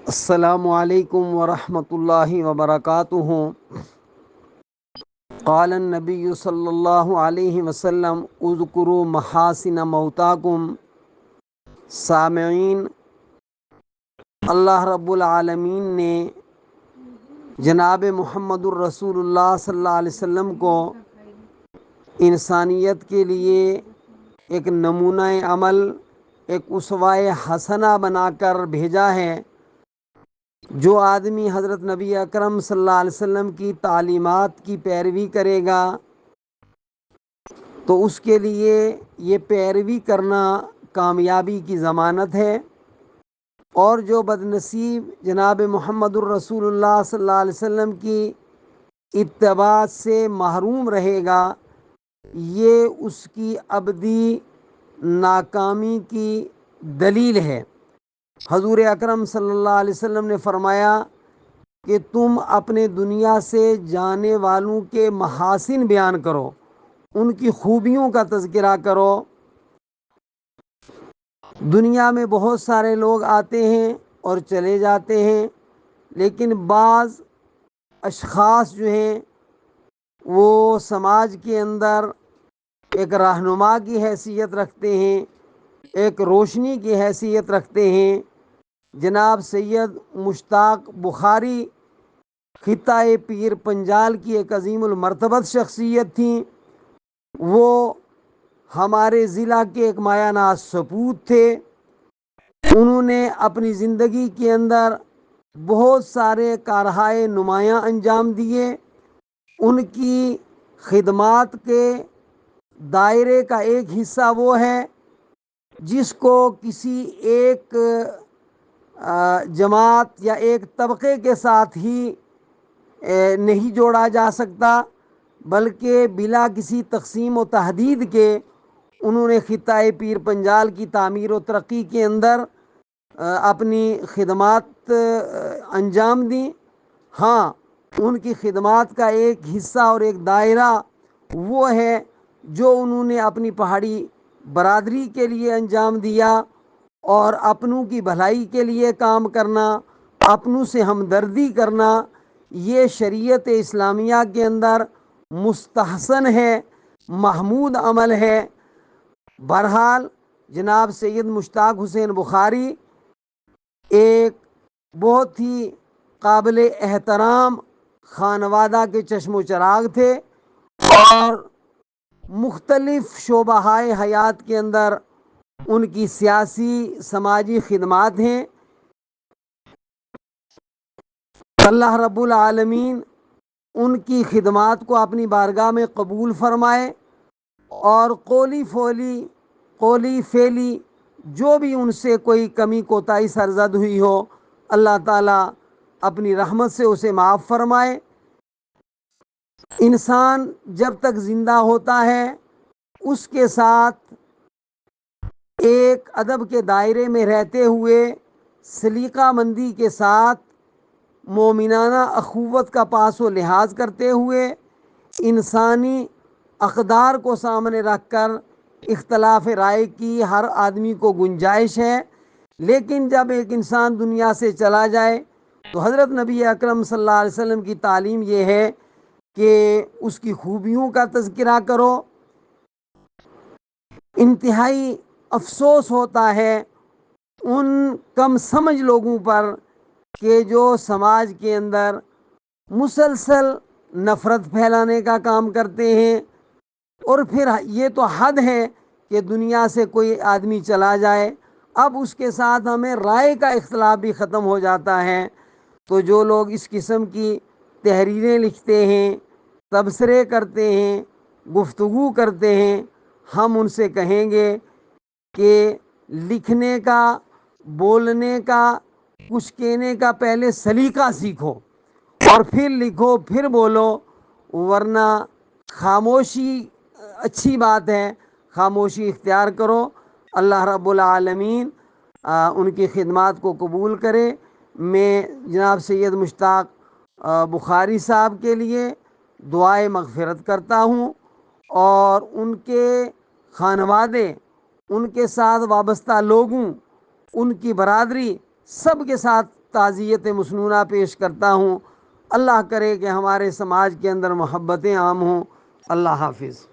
السلام علیکم ورحمۃ اللہ وبرکاتہ۔ قال النبی صلی اللہ علیہ وسلم اذکروا محاسن موتاکم۔ سامعین، اللہ رب العالمین نے جناب محمد الرسول اللہ صلی اللہ علیہ وسلم کو انسانیت کے لیے ایک نمونہ عمل، ایک اسوہ حسنہ بنا کر بھیجا ہے۔ جو آدمی حضرت نبی اکرم صلی اللہ علیہ وسلم کی تعلیمات کی پیروی کرے گا تو اس کے لیے یہ پیروی کرنا کامیابی کی ضمانت ہے، اور جو بدنصیب جناب محمد الرسول اللہ صلی اللہ علیہ وسلم کی اتباع سے محروم رہے گا، یہ اس کی ابدی ناکامی کی دلیل ہے۔ حضور اکرم صلی اللہ علیہ وسلم نے فرمایا کہ تم اپنے دنیا سے جانے والوں کے محاسن بیان کرو، ان کی خوبیوں کا تذکرہ کرو۔ دنیا میں بہت سارے لوگ آتے ہیں اور چلے جاتے ہیں، لیکن بعض اشخاص جو ہیں وہ سماج کے اندر ایک رہنما کی حیثیت رکھتے ہیں، ایک روشنی کی حیثیت رکھتے ہیں۔ جناب سید مشتاق بخاری خطہ پیر پنجال کی ایک عظیم المرتبت شخصیت تھیں۔ وہ ہمارے ضلع کے ایک مایہ ناز سپوت تھے۔ انہوں نے اپنی زندگی کے اندر بہت سارے کارہائے نمایاں انجام دیے۔ ان کی خدمات کے دائرے کا ایک حصہ وہ ہے جس کو کسی ایک جماعت یا ایک طبقے کے ساتھ ہی نہیں جوڑا جا سکتا، بلکہ بلا کسی تقسیم و تحدید کے انہوں نے خطہ پیر پنجال کی تعمیر و ترقی کے اندر اپنی خدمات انجام دیں۔ ہاں، ان کی خدمات کا ایک حصہ اور ایک دائرہ وہ ہے جو انہوں نے اپنی پہاڑی برادری کے لیے انجام دیا، اور اپنوں کی بھلائی کے لیے کام کرنا، اپنوں سے ہمدردی کرنا، یہ شریعت اسلامیہ کے اندر مستحسن ہے، محمود عمل ہے۔ بہرحال جناب سید مشتاق حسین بخاری ایک بہت ہی قابل احترام خانوادہ کے چشم و چراغ تھے، اور مختلف شعبۂ حیات کے اندر ان کی سیاسی سماجی خدمات ہیں۔ اللہ رب العالمین ان کی خدمات کو اپنی بارگاہ میں قبول فرمائے، اور قولی فعلی جو بھی ان سے کوئی کمی کوتاہی سرزد ہوئی ہو، اللہ تعالیٰ اپنی رحمت سے اسے معاف فرمائے۔ انسان جب تک زندہ ہوتا ہے اس کے ساتھ ایک ادب کے دائرے میں رہتے ہوئے، سلیقہ مندی کے ساتھ، مومنانہ اخوت کا پاس و لحاظ کرتے ہوئے، انسانی اقدار کو سامنے رکھ کر اختلاف رائے کی ہر آدمی کو گنجائش ہے، لیکن جب ایک انسان دنیا سے چلا جائے تو حضرت نبی اکرم صلی اللہ علیہ وسلم کی تعلیم یہ ہے کہ اس کی خوبیوں کا تذکرہ کرو۔ انتہائی افسوس ہوتا ہے ان کم سمجھ لوگوں پر کہ جو سماج کے اندر مسلسل نفرت پھیلانے کا کام کرتے ہیں، اور پھر یہ تو حد ہے کہ دنیا سے کوئی آدمی چلا جائے، اب اس کے ساتھ ہمیں رائے کا اختلاف بھی ختم ہو جاتا ہے۔ تو جو لوگ اس قسم کی تحریریں لکھتے ہیں، تبصرے کرتے ہیں، گفتگو کرتے ہیں، ہم ان سے کہیں گے کہ لکھنے کا، بولنے کا، کچھ کہنے کا پہلے سلیقہ سیکھو، اور پھر لکھو، پھر بولو، ورنہ خاموشی اچھی بات ہے، خاموشی اختیار کرو۔ اللہ رب العالمین ان کی خدمات کو قبول کرے۔ میں جناب سید مشتاق بخاری صاحب کے لیے دعائے مغفرت کرتا ہوں، اور ان کے خانوادے، ان کے ساتھ وابستہ لوگوں، ان کی برادری، سب کے ساتھ تعزیت مسنونہ پیش کرتا ہوں۔ اللہ کرے کہ ہمارے سماج کے اندر محبتیں عام ہوں۔ اللہ حافظ۔